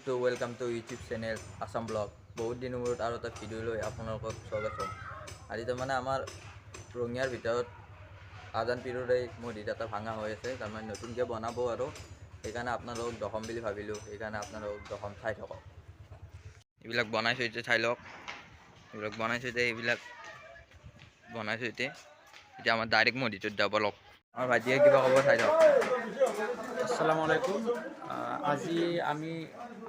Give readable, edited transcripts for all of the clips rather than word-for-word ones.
তো welcome to YouTube channel Assam blog. বহুত দিনৰ মূৰত আৰু এটা ভিডিঅ' লৈ আপোনালোকক স্বাগতম। আজি তাৰমানে আমাৰ ৰঙিয়াৰ ভিতৰত আজান পীৰৰ এই মছজিদ এটা ভাঙা হৈ আছে, তাৰমানে নতুনকৈ বনাব আৰু সেইকাৰণে আপোনালোকক দখম বুলি ভাবিলোঁ। সেইকাৰণে আপোনালোকক দখম চাই থাকক। এইবিলাক বনাইছোঁ এতিয়া, চাই লওক। এইবিলাক বনাইছোঁ এতিয়া আমাৰ ডাইৰেক্ট মছজিদত যাব লওক। আমাৰ ভাইটিয়ে কিবা ক'ব, চাই লওক। আসসালামু আলাইকুম। আজি আমি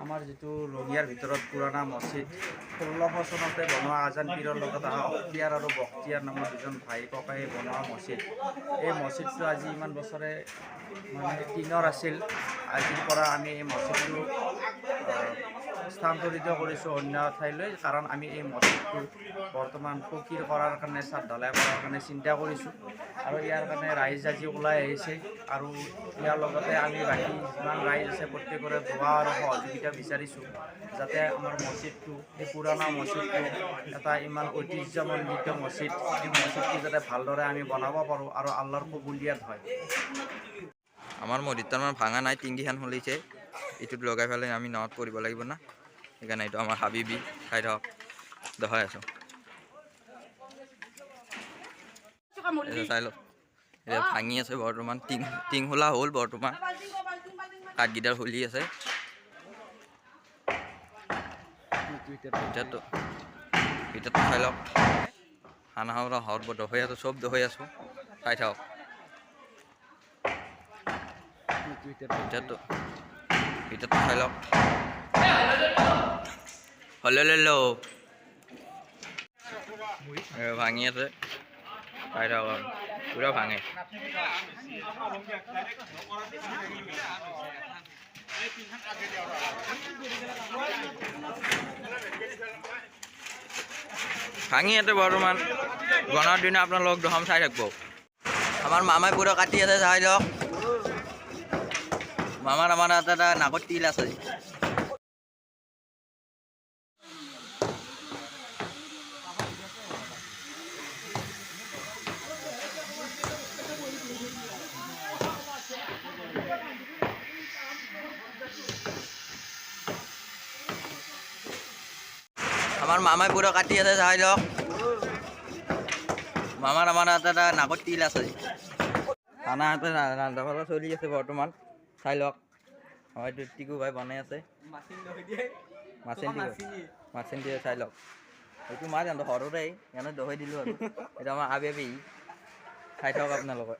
আমাৰ যিটো ৰঙিয়াৰ ভিতৰত পুৰণা মছজিদ 1600 চনতে বনোৱা আজান পীৰৰ লগত অহা অখতিয়াৰ আৰু বখতিয়াৰ নামৰ দুজন ভাই ককাই বনোৱা মছজিদ। এই মছজিদটো আজি ইমান বছৰে মানে টিনৰ আছিল। আজিৰ পৰা আমি এই মছজিদটো স্থানান্তৰিত কৰিছোঁ অন্য ঠাইলৈ, কাৰণ আমি এই মছজিদটো বৰ্তমান পকীৰ কৰাৰ কাৰণে, ছাদ ঢালাই কৰাৰ কাৰণে চিন্তা কৰিছোঁ আৰু ইয়াৰ কাৰণে ৰাইজ আজি ওলাই আহিছে। আৰু ইয়াৰ লগতে আমি বাকী যিমান ৰাইজ আছে প্ৰত্যেকৰে দোৱা আৰু সহযোগিতা বিচাৰিছোঁ, যাতে আমাৰ মছজিদটো, এই পুৰণা মছজিদটো, এটা ইমান ঐতিহ্যমণ্ডিত মছজিদ, এই মছজিদটো যাতে ভালদৰে আমি বনাব পাৰোঁ আৰু আল্লাহৰ কবুলিয়াত হয়। আমাৰ মছজিদ তাৰমানে ভাঙা নাই, টিংকিখন খুলিছে। এইটোত লগাই পেলাই আমি নাৱত পৰিব লাগিব না, সেইকাৰণে এইটো আমাৰ হাবিবি চাই থাকক, দেখাই আছোঁ। চাই লওক, এতিয়া ভাঙি আছে বৰ্তমান। টিং খোলা হ'ল বৰ্তমান, কাঠকেইডাল খুলি আছে। ভিতৰতো চাই লওক, খানা খাওয়া হওয়াৰ দহৈ আছোঁ, চব দহৈ আছোঁ, চাই থাকক। ভিতৰতো চাই লওক, হলেও ভাঙি আছে, চাই থাকক, পুৰা ভাঙে। ভাঙি আছে বৰ্তমান, বনোৱাৰ দিনা আপোনালোক দহম চাই থাকিব। আমাৰ মামাই পুৰা কাটি আছে, চাই লওক। মামাৰ আমাৰ এটা নাকত তিল আছে। আমাৰ মামাই পুৰা কাটি আছে, চাই লওক। মামাৰ আমাৰ এটা নাকত তিল আছে। খানা এটা ৰান্ধা বাঢ়া চলি আছে বৰ্তমান, চাই লওক। আমাৰ এইটো টিকু ভাই বনাই আছে, মাচিন দিয়ে, চাই লওক। এইটো মাছ এনে সৰুৰে এনে দহৈ দিলোঁ আৰু এইটো আমাৰ আবেবি, চাই থাকক আপোনালোকে।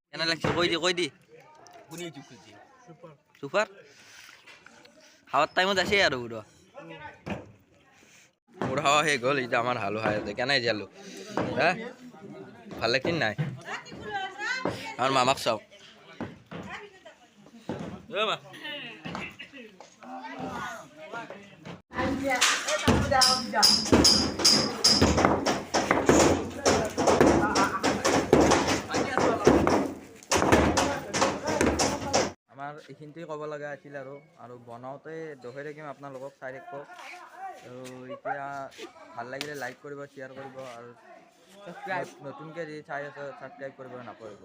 কেনে লাগছে কৈ দি চুপাৰ খাওয়াৰ টাইমত আছে আৰু বুড়ো মোৰ খাওয়া শেষ হ'ল। এতিয়া আমাৰ হালু খাই আছে, কেনে জালো হা ভাল লাগছিল নাই? আমাৰ মামাক চাওক। আমাৰ এইখিনিতে ক'ব লগা আছিল আৰু বনাওঁতে দহৈ থাকিম, আপোনালোকক চাই থাকিব। আৰু এতিয়া ভাল লাগিলে লাইক কৰিব, শ্বেয়াৰ কৰিব, আৰু নতুনকৈ যদি চাই আছে ছাবস্ক্ৰাইব কৰিব নাপাহৰিব।